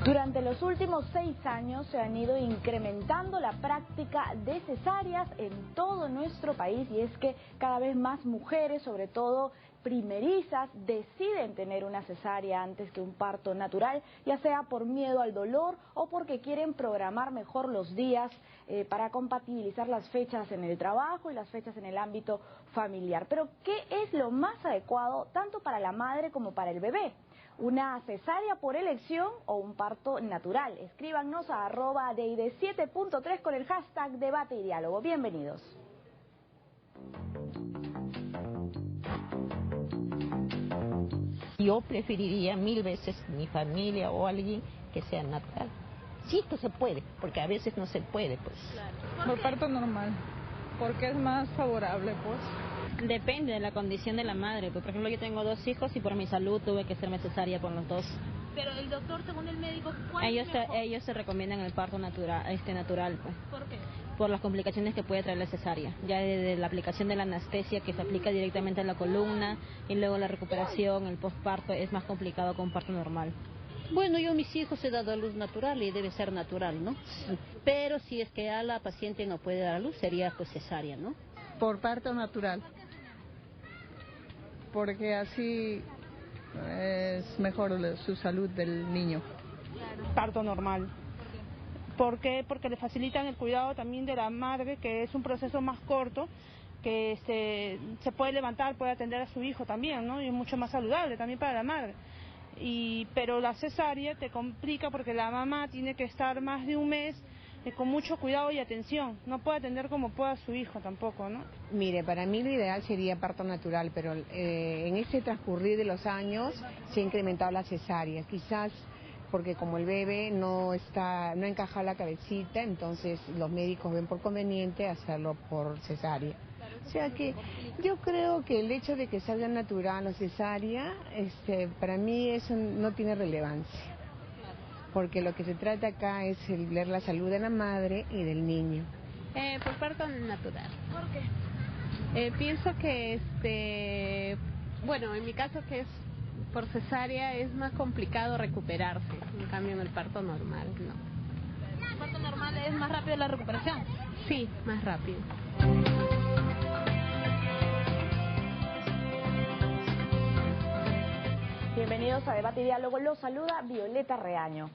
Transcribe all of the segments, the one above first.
Durante los últimos 6 años se han ido incrementando la práctica de cesáreas en todo nuestro país, y es que cada vez más mujeres, sobre todo primerizas, deciden tener una cesárea antes que un parto natural, ya sea por miedo al dolor o porque quieren programar mejor los días para compatibilizar las fechas en el trabajo y las fechas en el ámbito familiar. Pero ¿qué es lo más adecuado tanto para la madre como para el bebé? ¿Una cesárea por elección o un parto natural? Escríbanos a @DID7.3 con el hashtag debate y diálogo. Bienvenidos. Yo preferiría 1000 veces mi familia o alguien que sea natural. Sí es que se puede, porque a veces no se puede, pues. Claro. Por parto normal, porque es más favorable, pues. Depende de la condición de la madre. Por ejemplo, yo tengo 2 hijos y por mi salud tuve que hacerme cesárea con los 2. Pero el doctor, según el médico, ¿cuál ellos es mejor? Ellos se recomiendan el parto natural, pues. ¿Por qué? Por las complicaciones que puede traer la cesárea. Ya desde la aplicación de la anestesia, que se aplica directamente a la columna, y luego la recuperación, el postparto, es más complicado que un parto normal. Bueno, yo a mis hijos he dado a luz natural y debe ser natural, ¿no? Pero si es que a la paciente no puede dar a luz, sería pues cesárea, ¿no? Por parto natural, porque así es mejor su salud del niño. Parto normal. ¿Por qué? Porque le facilitan el cuidado también de la madre, que es un proceso más corto, que se puede levantar, puede atender a su hijo también, ¿no? Y es mucho más saludable también para la madre. Pero la cesárea te complica porque la mamá tiene que estar más de un mes con mucho cuidado y atención. No puede atender como pueda a su hijo tampoco, ¿no? Mire, para mí lo ideal sería parto natural, pero en ese transcurrir de los años se ha incrementado la cesárea. Quizás porque como el bebé no encaja la cabecita, entonces los médicos ven por conveniente hacerlo por cesárea. O sea que yo creo que el hecho de que salga natural o cesárea, para mí eso no tiene relevancia. Porque lo que se trata acá es ver la salud de la madre y del niño. Por parto natural. ¿Por qué? Pienso que, bueno, en mi caso que es por cesárea es más complicado recuperarse, en cambio en el parto normal, no. ¿El parto normal es más rápido la recuperación? Sí, más rápido. Bienvenidos a Debate y Diálogo. Los saluda Violeta Reaño.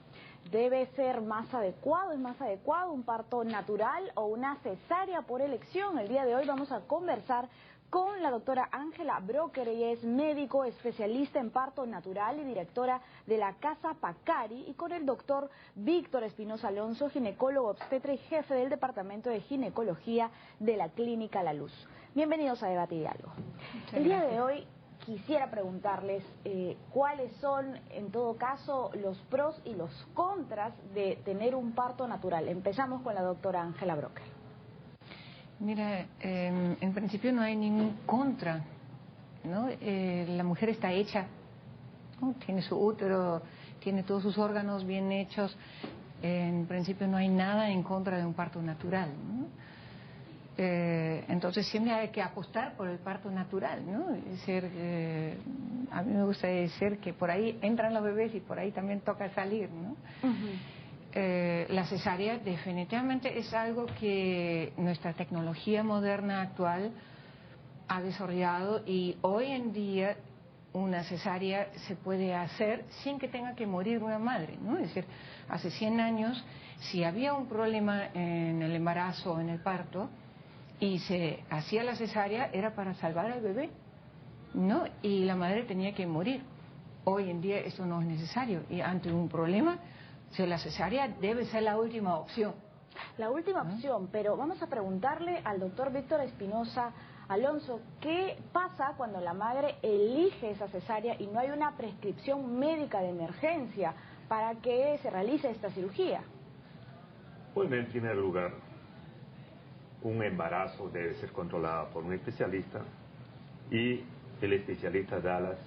¿Debe ser más adecuado, es más adecuado un parto natural o una cesárea por elección? El día de hoy vamos a conversar con la doctora Ángela Broker. Ella es médico especialista en parto natural y directora de la Casa Pacari, y con el doctor Víctor Espinosa Alonso, ginecólogo obstetra y jefe del Departamento de Ginecología de la Clínica La Luz. Bienvenidos a Debate y Diálogo. El día de hoy quisiera preguntarles cuáles son, en todo caso, los pros y los contras de tener un parto natural. Empezamos con la doctora Ángela Broker. Mira, en principio no hay ningún contra, ¿no? La mujer está hecha, ¿no? Tiene su útero, tiene todos sus órganos bien hechos. En principio no hay nada en contra de un parto natural, ¿no? Entonces siempre hay que apostar por el parto natural, ¿no? Es decir, a mí me gusta decir que por ahí entran los bebés y por ahí también toca salir, ¿no? La cesárea definitivamente es algo que nuestra tecnología moderna actual ha desarrollado, y hoy en día una cesárea se puede hacer sin que tenga que morir una madre, ¿no? Es decir, hace 100 años, si había un problema en el embarazo o en el parto y se hacía la cesárea, era para salvar al bebé, ¿no? Y la madre tenía que morir. Hoy en día eso no es necesario, y ante un problema, la cesárea debe ser la última opción. La última opción, pero vamos a preguntarle al doctor Víctor Espinosa Alonso, ¿qué pasa cuando la madre elige esa cesárea y no hay una prescripción médica de emergencia para que se realice esta cirugía? Bueno, en primer lugar, un embarazo debe ser controlado por un especialista, y el especialista da las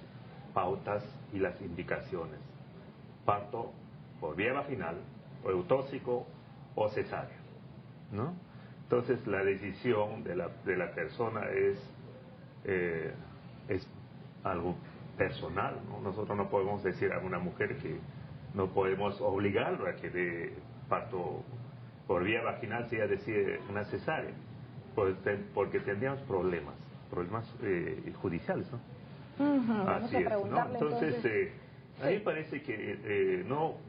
pautas y las indicaciones. Parto por vía vaginal, o eutóxico, o cesárea, ¿no? Entonces la decisión de la persona es algo personal, ¿no? Nosotros no podemos decir a una mujer que no podemos obligarlo a que dé parto por vía vaginal si ella decide una cesárea, porque tendríamos problemas judiciales, ¿no? Vamos a preguntarle, ¿no? Entonces, a mí me parece que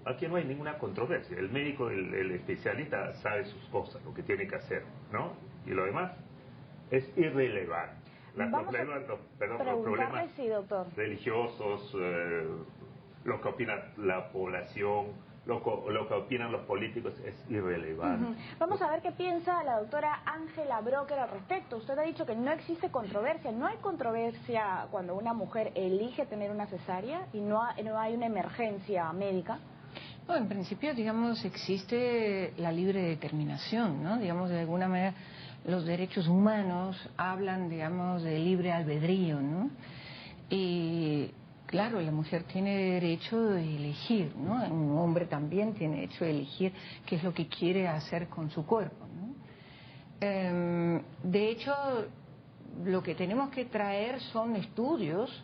aquí no hay ninguna controversia. El médico, el especialista sabe sus cosas, lo que tiene que hacer, ¿no? Y lo demás es irrelevante. Los problemas sí, doctor, religiosos, lo que opina la población, lo que opinan los políticos es irrelevante. Vamos a ver qué piensa la doctora Ángela Brocker al respecto. Usted ha dicho que no existe controversia. ¿No hay controversia cuando una mujer elige tener una cesárea y no hay una emergencia médica? No, en principio, digamos, existe la libre determinación, ¿no? Digamos, de alguna manera, los derechos humanos hablan, digamos, de libre albedrío, ¿no? Y claro, la mujer tiene derecho de elegir, ¿no? Un hombre también tiene derecho de elegir qué es lo que quiere hacer con su cuerpo, ¿no? De hecho, lo que tenemos que traer son estudios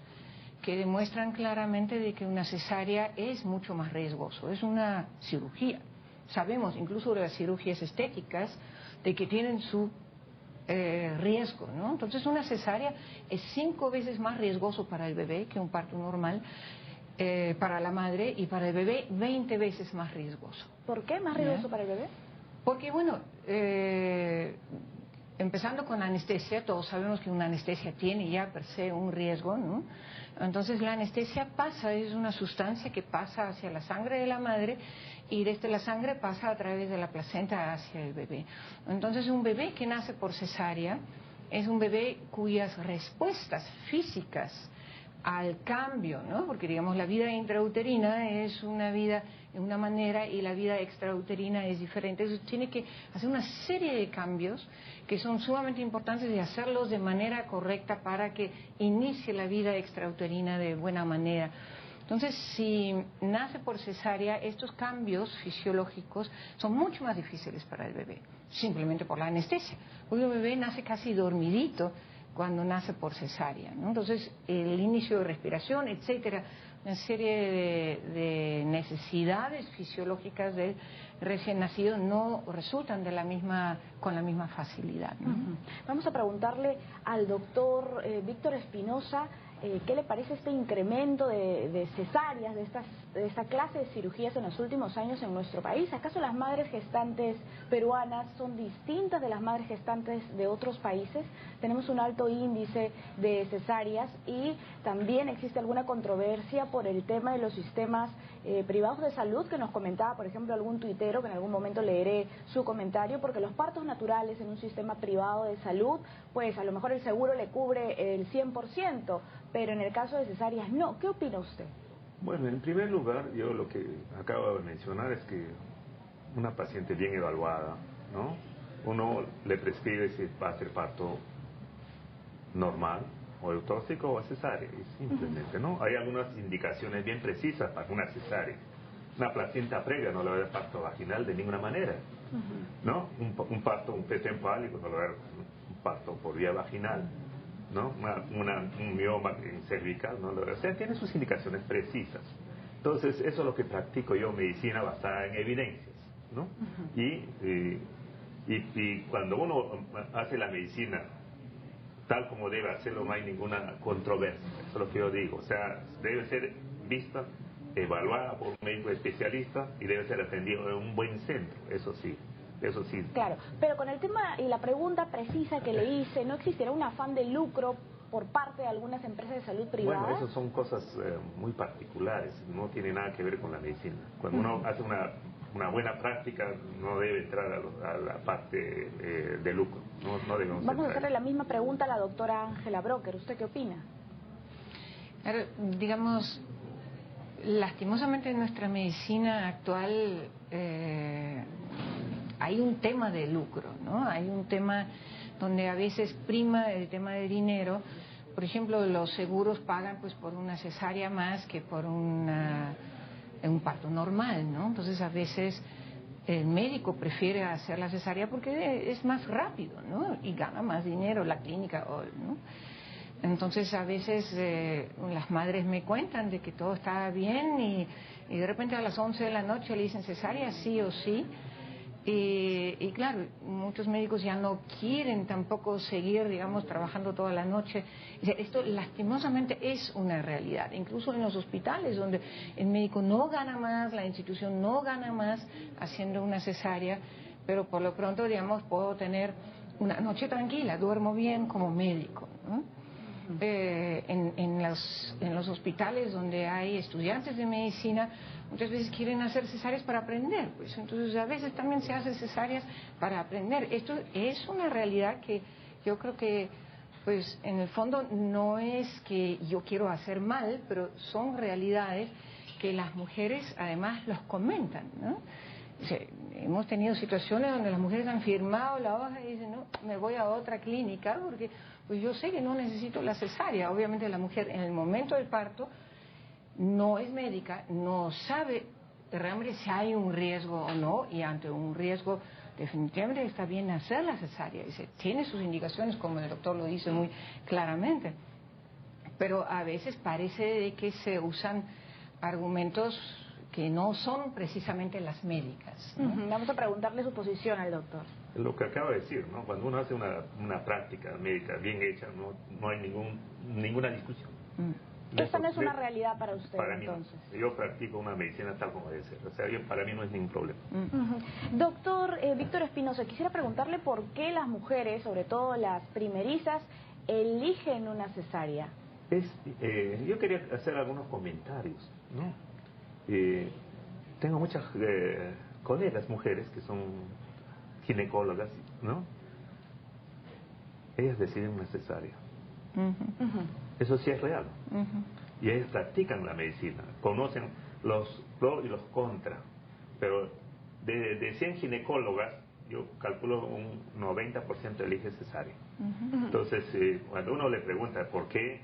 que demuestran claramente de que una cesárea es mucho más riesgoso, es una cirugía. Sabemos, incluso de las cirugías estéticas, de que tienen su riesgo, ¿no? Entonces una cesárea es 5 veces más riesgoso para el bebé que un parto normal, para la madre, y para el bebé 20 veces más riesgoso. ¿Por qué más riesgoso para el bebé? Porque bueno, empezando con la anestesia, todos sabemos que una anestesia tiene ya per se un riesgo, ¿no? Entonces la anestesia es una sustancia que pasa hacia la sangre de la madre y desde la sangre pasa a través de la placenta hacia el bebé. Entonces un bebé que nace por cesárea es un bebé cuyas respuestas físicas al cambio, ¿no? Porque digamos la vida intrauterina es una vida de una manera y la vida extrauterina es diferente. Entonces tiene que hacer una serie de cambios que son sumamente importantes y hacerlos de manera correcta para que inicie la vida extrauterina de buena manera. Entonces, si nace por cesárea, estos cambios fisiológicos son mucho más difíciles para el bebé, simplemente por la anestesia. Porque el bebé nace casi dormidito cuando nace por cesárea, ¿no? Entonces, el inicio de respiración, etcétera, una serie de necesidades fisiológicas del recién nacido no resultan con la misma facilidad, ¿no? Vamos a preguntarle al doctor Víctor Espinosa qué le parece este incremento de cesáreas, de esta clase de cirugías en los últimos años en nuestro país. ¿Acaso las madres gestantes peruanas son distintas de las madres gestantes de otros países? Tenemos un alto índice de cesáreas y también existe alguna controversia por el tema de los sistemas privados de salud, que nos comentaba, por ejemplo, algún tuitero, que en algún momento leeré su comentario, porque los partos naturales en un sistema privado de salud, pues a lo mejor el seguro le cubre el 100%, pero en el caso de cesáreas no. ¿Qué opina usted? Bueno, en primer lugar, yo lo que acabo de mencionar es que una paciente bien evaluada, ¿no? Uno le prescribe si va a hacer parto normal, o eutóxico o cesárea, y simplemente, ¿no? Hay algunas indicaciones bien precisas para una cesárea. Una placenta previa no le va a dar parto vaginal de ninguna manera, ¿no? Un parto, un feto en pálico no le va a dar un parto por vía vaginal, ¿no? Un mioma cervical, ¿no? O sea, tiene sus indicaciones precisas. Entonces, eso es lo que practico yo, medicina basada en evidencias, ¿no? Y cuando uno hace la medicina tal como debe hacerlo, no hay ninguna controversia. Eso es lo que yo digo. O sea, debe ser vista, evaluada por un médico especialista y debe ser atendido en un buen centro. Eso sí. Claro, pero con el tema y la pregunta precisa que le hice, ¿no existirá un afán de lucro por parte de algunas empresas de salud privadas? Bueno, eso son cosas muy particulares, no tiene nada que ver con la medicina. Cuando uno hace una buena práctica, no debe entrar a la parte de lucro. No debemos Vamos a hacerle la misma pregunta a la doctora Ángela Brocker. ¿Usted qué opina? Claro, digamos, lastimosamente en nuestra medicina actual hay un tema de lucro, ¿no? Hay un tema donde a veces prima el tema de dinero. Por ejemplo, los seguros pagan pues por una cesárea más que por un parto normal, ¿no? Entonces a veces el médico prefiere hacer la cesárea porque es más rápido, ¿no? Y gana más dinero la clínica, ¿no? Entonces a veces las madres me cuentan de que todo está bien y de repente a las 11 de la noche le dicen cesárea sí o sí. Y claro, muchos médicos ya no quieren tampoco seguir, digamos, trabajando toda la noche. Esto lastimosamente es una realidad, incluso en los hospitales donde el médico no gana más, la institución no gana más haciendo una cesárea, pero por lo pronto, digamos, puedo tener una noche tranquila, duermo bien como médico, ¿no? En los hospitales donde hay estudiantes de medicina, muchas veces quieren hacer cesáreas para aprender, pues entonces a veces también se hacen cesáreas para aprender. Esto es una realidad que yo creo que, pues en el fondo no es que yo quiero hacer mal, pero son realidades que las mujeres además los comentan, ¿no? Hemos tenido situaciones donde las mujeres han firmado la hoja y dicen, no, me voy a otra clínica porque pues yo sé que no necesito la cesárea. Obviamente la mujer en el momento del parto no es médica, no sabe realmente si hay un riesgo o no, y ante un riesgo definitivamente está bien hacer la cesárea. Dice, tiene sus indicaciones, como el doctor lo dice muy claramente, pero a veces parece de que se usan argumentos que no son precisamente las médicas, ¿no? Vamos a preguntarle su posición al doctor. Lo que acaba de decir, ¿no? Cuando uno hace una práctica médica bien hecha, no hay ninguna discusión. Esta no es una realidad para usted, para entonces. Mí no. Yo practico una medicina tal como debe ser. O sea, para mí no es ningún problema. Doctor Víctor Espinosa, quisiera preguntarle por qué las mujeres, sobre todo las primerizas, eligen una cesárea. Yo quería hacer algunos comentarios, ¿no? Tengo muchas colegas mujeres que son ginecólogas, ¿no? Ellas deciden una cesárea. Eso sí es real. Y ellas practican la medicina, conocen los pros y los contras. Pero de 100 ginecólogas, yo calculo un 90% elige cesárea. Entonces, cuando uno le pregunta por qué,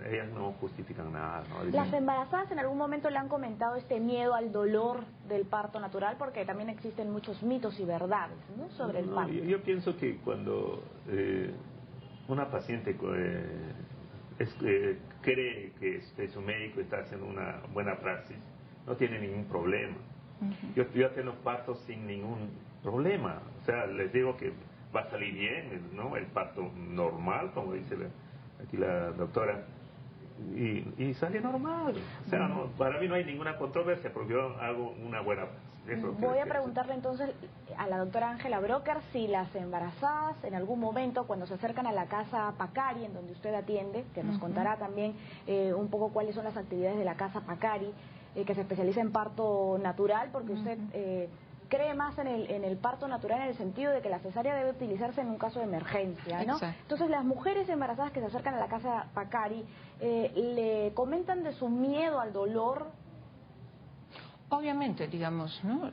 ellas no justifican nada, ¿no? Dicen, ¿las embarazadas en algún momento le han comentado este miedo al dolor del parto natural? Porque también existen muchos mitos y verdades, ¿no?, sobre el parto. Yo pienso que cuando una paciente cree que su médico está haciendo una buena praxis, no tiene ningún problema. Yo atiendo partos sin ningún problema. O sea, les digo que va a salir bien, ¿no? El parto normal, como dice aquí la doctora. Y sale normal. O sea, para mí no hay ninguna controversia porque yo hago una buena praxis. Voy a preguntarle entonces a la doctora Ángela Brocker si las embarazadas en algún momento, cuando se acercan a la casa Pacari, en donde usted atiende, que nos contará también un poco cuáles son las actividades de la casa Pacari, que se especializa en parto natural, porque usted cree más en el parto natural en el sentido de que la cesárea debe utilizarse en un caso de emergencia, ¿no? Exacto. Entonces las mujeres embarazadas que se acercan a la casa Pacari le comentan de su miedo al dolor. Obviamente, digamos, ¿no?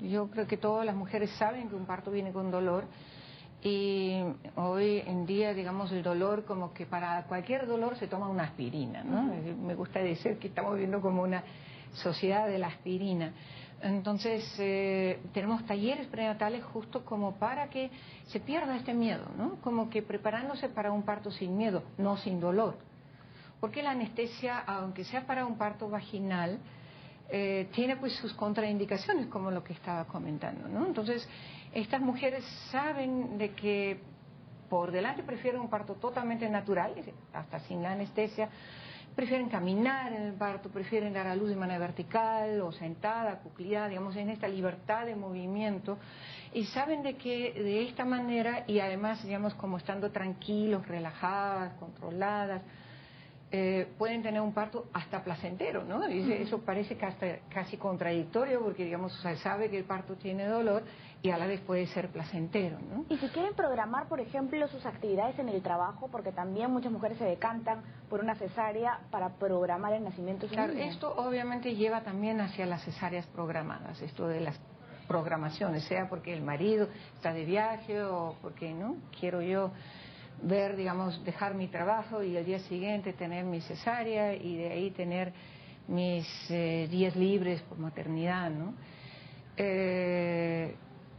Yo creo que todas las mujeres saben que un parto viene con dolor y hoy en día, digamos, el dolor, como que para cualquier dolor se toma una aspirina, ¿no? Me gusta decir que estamos viviendo como una sociedad de la aspirina. Entonces, tenemos talleres prenatales justo como para que se pierda este miedo, ¿no? Como que preparándose para un parto sin miedo, no sin dolor. Porque la anestesia, aunque sea para un parto vaginal, tiene pues sus contraindicaciones, como lo que estaba comentando, ¿no? Entonces, estas mujeres saben de que por delante prefieren un parto totalmente natural, hasta sin la anestesia, prefieren caminar en el parto, prefieren dar a luz de manera vertical o sentada, acuclillada, digamos, en esta libertad de movimiento, y saben de que de esta manera, y además, digamos, como estando tranquilos, relajadas, controladas, pueden tener un parto hasta placentero, ¿no? Y eso parece casi contradictorio porque, digamos, se sabe que el parto tiene dolor y a la vez puede ser placentero, ¿no? Y si quieren programar, por ejemplo, sus actividades en el trabajo, porque también muchas mujeres se decantan por una cesárea para programar el nacimiento de su Claro, niño. esto obviamente lleva también hacia las cesáreas programadas, esto de las programaciones, sea porque el marido está de viaje o porque, ¿no?, quiero yo ver, digamos, dejar mi trabajo y el día siguiente tener mi cesárea y de ahí tener mis días libres por maternidad, ¿no?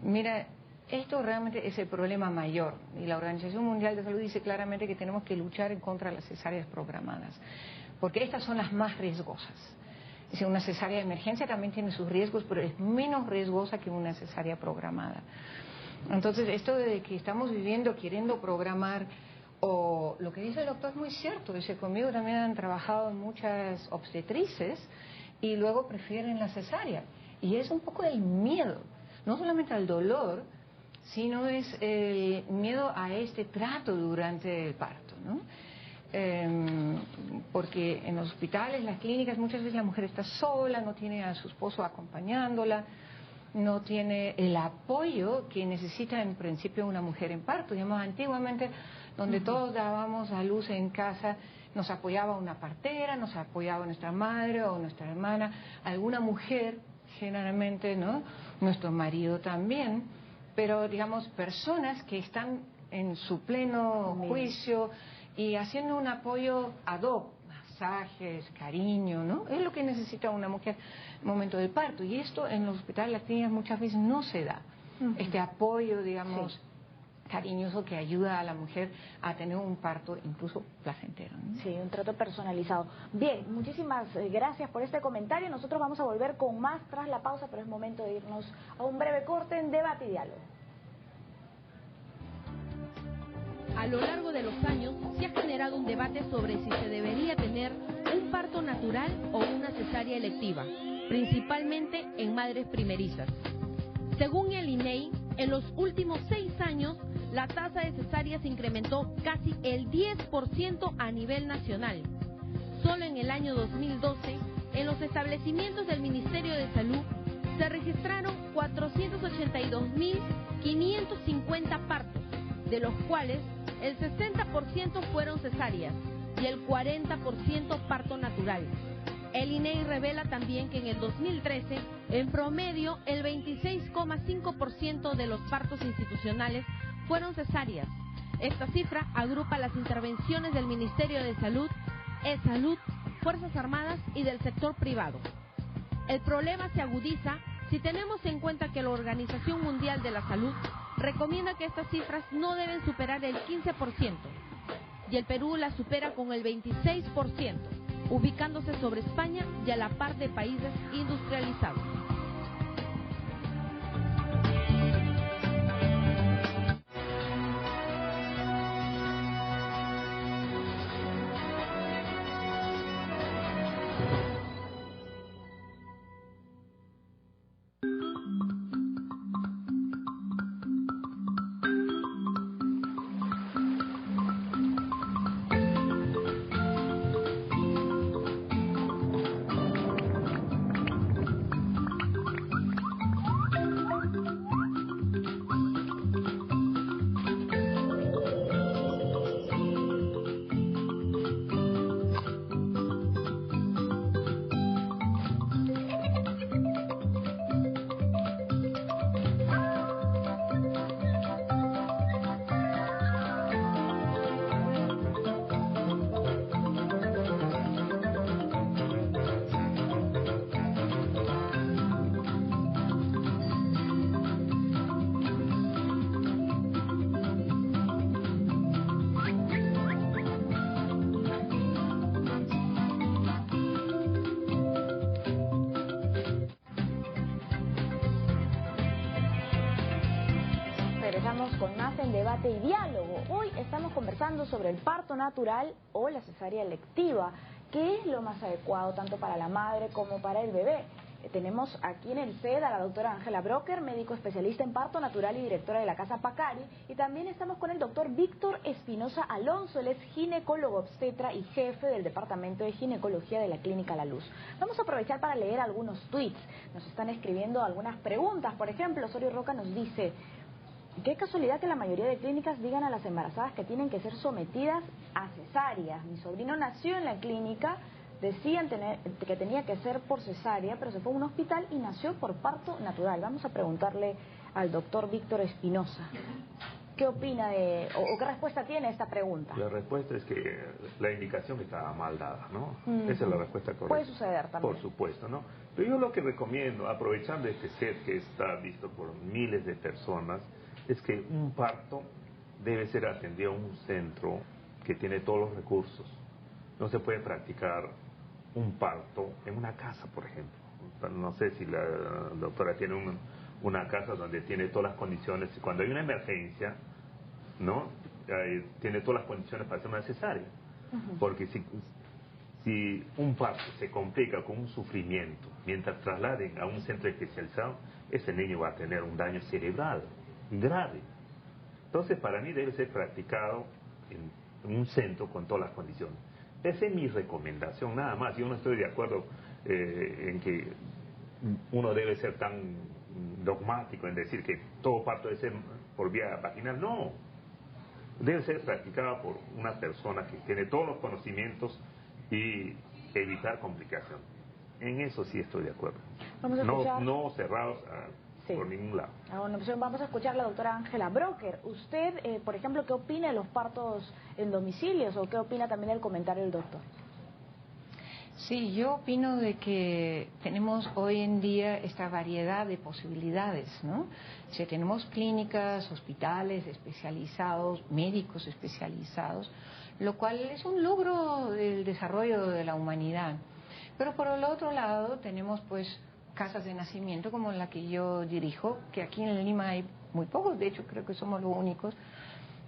Mira, esto realmente es el problema mayor. Y la Organización Mundial de Salud dice claramente que tenemos que luchar en contra de las cesáreas programadas, porque estas son las más riesgosas. Es decir, una cesárea de emergencia también tiene sus riesgos, pero es menos riesgosa que una cesárea programada. Entonces, esto de que estamos viviendo queriendo programar, o lo que dice el doctor es muy cierto, dice, conmigo también han trabajado muchas obstetrices y luego prefieren la cesárea. Y es un poco el miedo, no solamente al dolor, sino es el miedo a este trato durante el parto, ¿no? Porque en los hospitales, las clínicas, muchas veces la mujer está sola, no tiene a su esposo acompañándola, no tiene el apoyo que necesita en principio una mujer en parto. Digamos, antiguamente, donde todos dábamos a luz en casa, nos apoyaba una partera, nos apoyaba nuestra madre o nuestra hermana, alguna mujer, generalmente, ¿no? Nuestro marido también, pero digamos, personas que están en su pleno juicio y haciendo un apoyo ad hoc, masajes, cariño, ¿no? Es lo que necesita una mujer en el momento del parto. Y esto en los hospitales, las clínicas muchas veces no se da. Este apoyo, digamos, cariñoso que ayuda a la mujer a tener un parto incluso placentero, ¿no? Sí, un trato personalizado. Bien, muchísimas gracias por este comentario. Nosotros vamos a volver con más tras la pausa, pero es momento de irnos a un breve corte en Debate y Diálogo. A lo largo de los años se ha generado un debate sobre si se debería tener un parto natural o una cesárea electiva, principalmente en madres primerizas. Según el INEI, en los últimos 6 años, la tasa de cesáreas se incrementó casi el 10% a nivel nacional. Solo en el año 2012, en los establecimientos del Ministerio de Salud, se registraron 482.550 partos, de los cuales el 60% fueron cesáreas y el 40% parto natural. El INEI revela también que en el 2013, en promedio, el 26,5% de los partos institucionales fueron cesáreas. Esta cifra agrupa las intervenciones del Ministerio de Salud, E-Salud, Fuerzas Armadas y del sector privado. El problema se agudiza si tenemos en cuenta que la Organización Mundial de la Salud recomienda que estas cifras no deben superar el 15%, y el Perú la supera con el 26%, ubicándose sobre España y a la par de países industrializados. Con más en Debate y Diálogo. Hoy estamos conversando sobre el parto natural o la cesárea electiva. ¿Qué es lo más adecuado tanto para la madre como para el bebé? Tenemos aquí en el CED a la doctora Ángela Brocker, médico especialista en parto natural y directora de la Casa Pacari. Y también estamos con el doctor Víctor Espinosa Alonso, él es ginecólogo obstetra y jefe del Departamento de Ginecología de la Clínica La Luz. Vamos a aprovechar para leer algunos tweets. Nos están escribiendo algunas preguntas. Por ejemplo, Osorio Roca nos dice: qué casualidad que la mayoría de clínicas digan a las embarazadas que tienen que ser sometidas a cesáreas. Mi sobrino nació en la clínica, decían que tenía que ser por cesárea, pero se fue a un hospital y nació por parto natural. Vamos a preguntarle al doctor Víctor Espinosa, ¿qué opina o qué respuesta tiene a esta pregunta? La respuesta es que la indicación está mal dada, ¿no? Esa es la respuesta correcta. Puede suceder también. Por supuesto, ¿no? Pero yo lo que recomiendo, aprovechando este set que está visto por miles de personas, es que un parto debe ser atendido en un centro que tiene todos los recursos. No se puede practicar un parto en una casa, por ejemplo. No sé si la doctora tiene una casa donde tiene todas las condiciones. Cuando hay una emergencia, ¿no? Tiene todas las condiciones para hacer una cesárea. Porque si un parto se complica con un sufrimiento, mientras trasladen a un centro especializado, ese niño va a tener un daño cerebral grave. Entonces, para mí debe ser practicado en un centro con todas las condiciones. Esa es mi recomendación, nada más. Yo no estoy de acuerdo en que uno debe ser tan dogmático en decir que todo parto debe ser por vía vaginal. No, debe ser practicado por una persona que tiene todos los conocimientos y evitar complicación. En eso sí estoy de acuerdo. Vamos a escuchar... no cerrados por ningún lado. Vamos a escuchar a la doctora Ángela Brocker. Usted, por ejemplo, ¿qué opina de los partos en domicilios o qué opina también del comentario del doctor? Sí, yo opino de que tenemos hoy en día esta variedad de posibilidades, ¿no? O sea, tenemos clínicas, hospitales especializados, médicos especializados, lo cual es un logro del desarrollo de la humanidad. Pero por el otro lado tenemos pues casas de nacimiento como la que yo dirijo, que aquí en Lima hay muy pocos, de hecho creo que somos los únicos.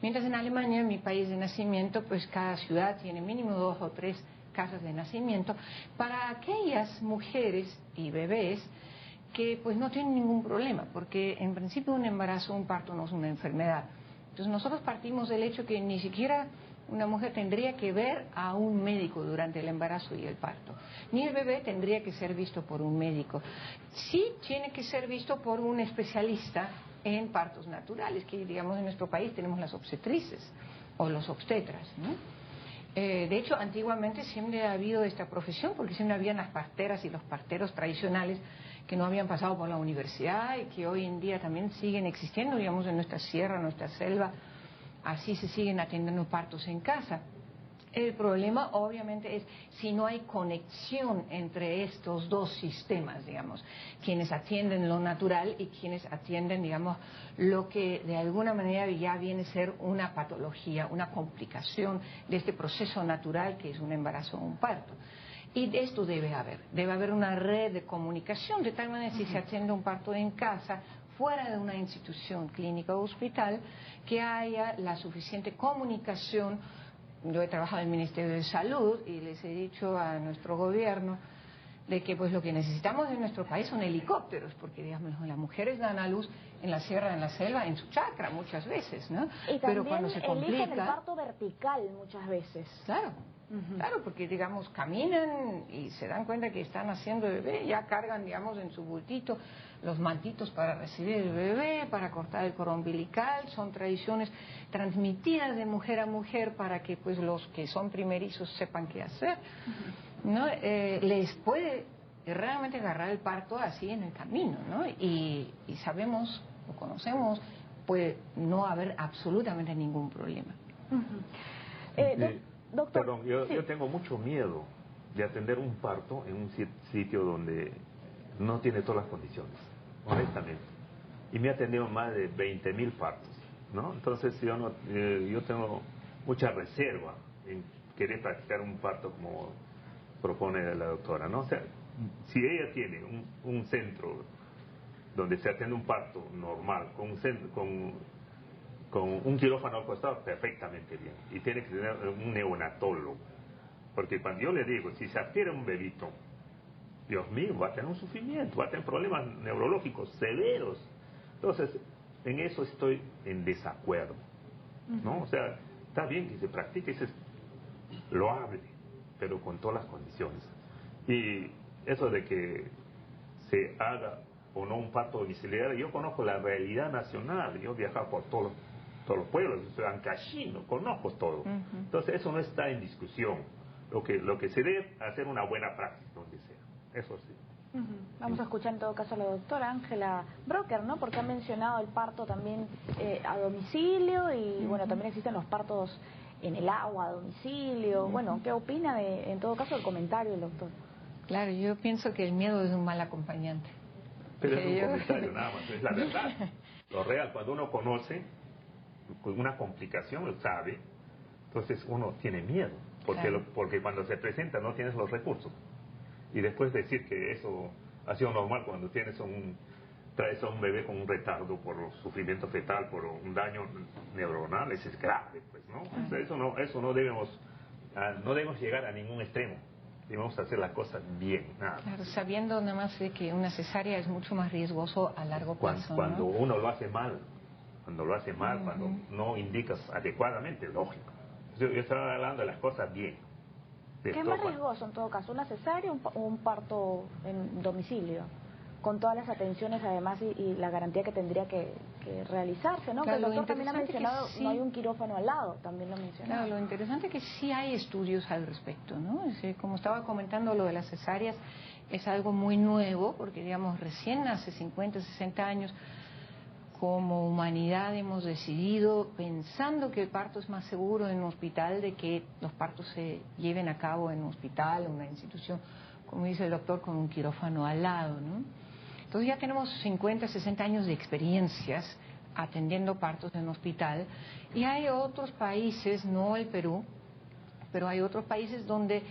Mientras en Alemania, mi país de nacimiento, pues cada ciudad tiene mínimo 2 o 3 casas de nacimiento para aquellas mujeres y bebés que pues no tienen ningún problema, porque en principio un embarazo, un parto no es una enfermedad. Entonces nosotros partimos del hecho que ni siquiera una mujer tendría que ver a un médico durante el embarazo y el parto, ni el bebé tendría que ser visto por un médico. Sí tiene que ser visto por un especialista en partos naturales, que digamos en nuestro país tenemos las obstetrices o los obstetras, ¿no? De hecho, antiguamente siempre ha habido esta profesión, porque siempre habían las parteras y los parteros tradicionales que no habían pasado por la universidad y que hoy en día también siguen existiendo, digamos, en nuestra sierra, en nuestra selva. Así se siguen atendiendo partos en casa. El problema obviamente es si no hay conexión entre estos dos sistemas, digamos, quienes atienden lo natural y quienes atienden, digamos, lo que de alguna manera ya viene a ser una patología, una complicación de este proceso natural que es un embarazo o un parto. Y de esto debe haber una red de comunicación, de tal manera que si se atiende un parto en casa, fuera de una institución clínica o hospital, que haya la suficiente comunicación. Yo he trabajado en el Ministerio de Salud y les he dicho a nuestro gobierno de que pues lo que necesitamos en nuestro país son helicópteros, porque digamos las mujeres dan a luz en la sierra, en la selva, en su chacra muchas veces, ¿no? Y pero cuando se complica, eligen el parto vertical muchas veces. Claro. Claro, porque digamos caminan y se dan cuenta que están haciendo bebé, ya cargan digamos en su bultito los mantitos para recibir el bebé, para cortar el cordón umbilical. Son tradiciones transmitidas de mujer a mujer para que pues los que son primerizos sepan qué hacer, ¿no? Les puede realmente agarrar el parto así en el camino, ¿no? Y sabemos o conocemos puede no haber absolutamente ningún problema. Doctor, perdón, yo tengo mucho miedo de atender un parto en un sitio donde no tiene todas las condiciones, honestamente. Y me he atendido más de 20.000 partos, ¿no? Entonces yo tengo mucha reserva en querer practicar un parto como propone la doctora, ¿no? O sea, si ella tiene un centro donde se atiende un parto normal, con un quirófano al costado, perfectamente bien. Y tiene que tener un neonatólogo. Porque cuando yo le digo, si se adquiere un bebito, Dios mío, va a tener un sufrimiento, va a tener problemas neurológicos severos. Entonces, en eso estoy en desacuerdo, ¿no? O sea, está bien que se practique, eso es loable, pero con todas las condiciones. Y eso de que se haga o no un parto domiciliario, yo conozco la realidad nacional, yo he viajado por todos los pueblos, soy ancashino, conozco todo. Entonces eso no está en discusión. Lo que se debe hacer una buena práctica donde sea, eso sí. Vamos a escuchar en todo caso a la doctora Ángela Brocker, ¿no? Porque ha mencionado el parto también a domicilio y bueno, también existen los partos en el agua a domicilio. Bueno, ¿qué opina en todo caso del comentario del doctor? Claro, yo pienso que el miedo es un mal acompañante. Pero es un comentario nada más, es la verdad. Lo real, cuando uno conoce una complicación, lo sabe, entonces uno tiene miedo, porque cuando se presenta no tienes los recursos. Y después decir que eso ha sido normal cuando traes a un bebé con un retardo por sufrimiento fetal, por un daño neuronal, eso es grave, pues, ¿no? O sea, eso no debemos llegar a ningún extremo. Debemos hacer las cosas bien, nada. Claro, sabiendo nada más de que una cesárea es mucho más riesgoso a largo plazo. Cuando uno lo hace mal, cuando no indicas adecuadamente, lógico. Yo estaba hablando de las cosas bien. ¿Qué es más riesgoso en todo caso, una cesárea o un parto en domicilio? Con todas las atenciones además y la garantía que tendría que realizarse, ¿no? Claro, que el doctor también ha mencionado, sí, no hay un quirófano al lado, también lo mencionaba. Claro, lo interesante es que sí hay estudios al respecto, ¿no? Como estaba comentando, lo de las cesáreas es algo muy nuevo, porque digamos, recién hace 50, 60 años, como humanidad hemos decidido, pensando que el parto es más seguro en un hospital, de que los partos se lleven a cabo en un hospital, en una institución, como dice el doctor, con un quirófano al lado, ¿no? Entonces ya tenemos 50, 60 años de experiencias atendiendo partos en hospital, y hay otros países, no el Perú, pero hay otros países donde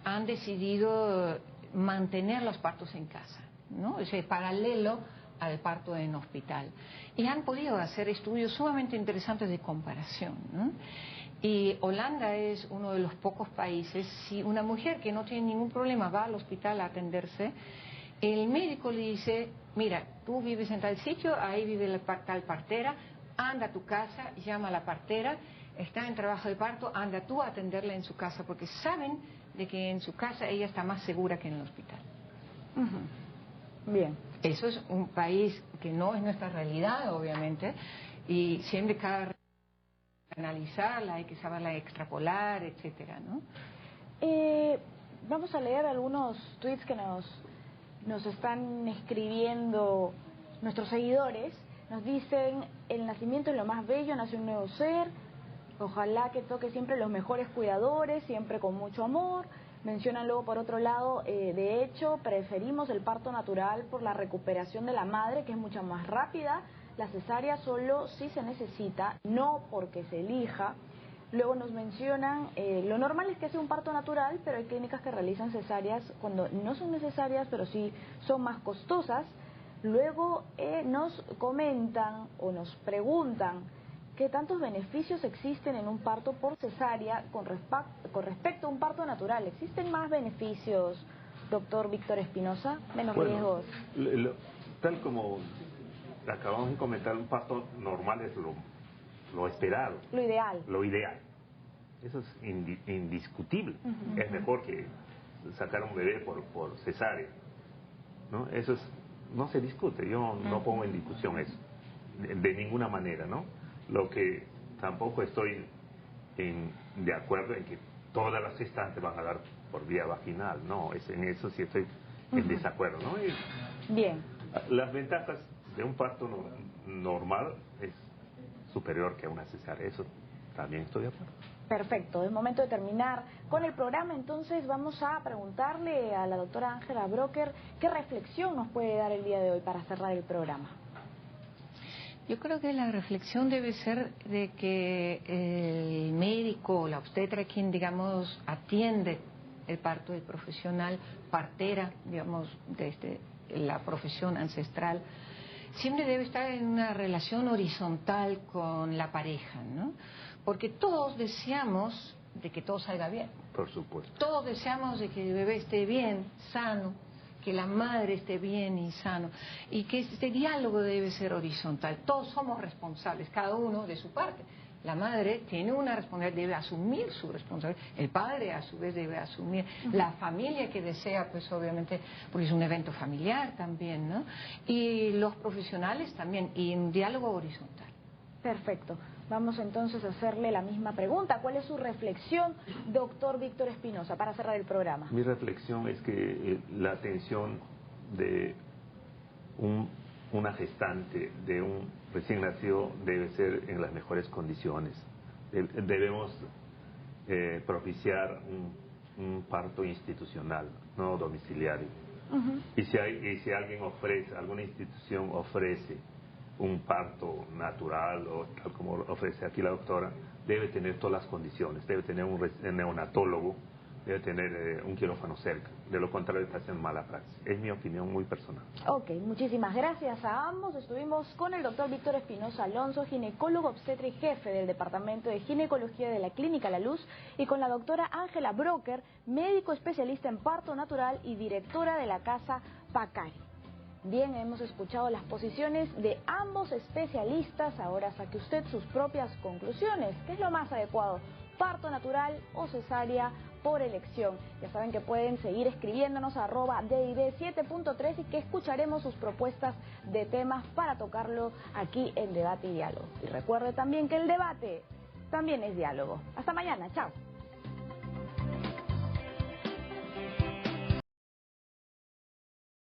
han decidido mantener los partos en casa, ¿no? O sea, paralelo al parto en hospital. Y han podido hacer estudios sumamente interesantes de comparación, ¿no? Y Holanda es uno de los pocos países, si una mujer que no tiene ningún problema va al hospital a atenderse, el médico le dice, mira, tú vives en tal sitio, ahí vive la tal partera, anda a tu casa, llama a la partera, está en trabajo de parto, anda tú a atenderla en su casa, porque saben de que en su casa ella está más segura que en el hospital. Bien. Eso es un país que no es nuestra realidad, obviamente, y siempre cada analizarla, hay que saberla extrapolar, etcétera, ¿no? Vamos a leer algunos tweets que nos están escribiendo nuestros seguidores. Nos dicen, el nacimiento es lo más bello, nace un nuevo ser, ojalá que toque siempre los mejores cuidadores, siempre con mucho amor. Mencionan luego por otro lado, de hecho, preferimos el parto natural por la recuperación de la madre, que es mucho más rápida. La cesárea solo si se necesita, no porque se elija. Luego nos mencionan, lo normal es que sea un parto natural, pero hay clínicas que realizan cesáreas cuando no son necesarias, pero sí son más costosas. Luego nos comentan o nos preguntan qué tantos beneficios existen en un parto por cesárea con respecto a un parto natural. ¿Existen más beneficios, doctor Víctor Espinosa? ¿Menos riesgos? Tal como acabamos de comentar, un parto normal es lo esperado. Lo ideal. Lo ideal. Eso es indiscutible. Es mejor que sacar un bebé por cesárea, ¿no? Eso no se discute. Yo no pongo en discusión eso. De ninguna manera, ¿no? Lo que tampoco estoy de acuerdo en que todas las gestantes van a dar por vía vaginal. No, en eso sí estoy en desacuerdo, ¿no? Bien. Las ventajas de un parto normal es superior que a una cesárea. Eso también estoy de acuerdo. Perfecto, es momento de terminar con el programa. Entonces vamos a preguntarle a la doctora Ángela Brocker qué reflexión nos puede dar el día de hoy para cerrar el programa. Yo creo que la reflexión debe ser de que el médico o la obstetra, quien digamos atiende el parto, el profesional partera, digamos, desde la profesión ancestral, siempre debe estar en una relación horizontal con la pareja, ¿no? Porque todos deseamos de que todo salga bien. Por supuesto. Todos deseamos de que el bebé esté bien, sano, que la madre esté bien y sano, y que este diálogo debe ser horizontal. Todos somos responsables, cada uno de su parte. La madre tiene una responsabilidad, debe asumir su responsabilidad. El padre, a su vez, debe asumir. La familia que desea, pues obviamente, porque es un evento familiar también, ¿no? Y los profesionales también, y un diálogo horizontal. Perfecto. Vamos entonces a hacerle la misma pregunta. ¿Cuál es su reflexión, doctor Víctor Espinosa, para cerrar el programa? Mi reflexión es que la atención de una gestante, de un recién nacido, debe ser en las mejores condiciones. Debemos propiciar un parto institucional, no domiciliario. Y si alguien ofrece, alguna institución ofrece un parto natural o tal como ofrece aquí la doctora, debe tener todas las condiciones, debe tener un neonatólogo, debe tener un quirófano cerca. De lo contrario está haciendo mala praxis. Es mi opinión muy personal. Ok, muchísimas gracias a ambos. Estuvimos con el doctor Víctor Espinosa Alonso, ginecólogo obstetra y jefe del Departamento de Ginecología de la Clínica La Luz, y con la doctora Ángela Broker, médico especialista en parto natural y directora de la Casa Pacari. Bien, hemos escuchado las posiciones de ambos especialistas. Ahora saque usted sus propias conclusiones. ¿Qué es lo más adecuado? ¿Parto natural o cesárea por elección? Ya saben que pueden seguir escribiéndonos a @DID7.3 y que escucharemos sus propuestas de temas para tocarlo aquí en Debate y Diálogo. Y recuerde también que el debate también es diálogo. Hasta mañana, chao.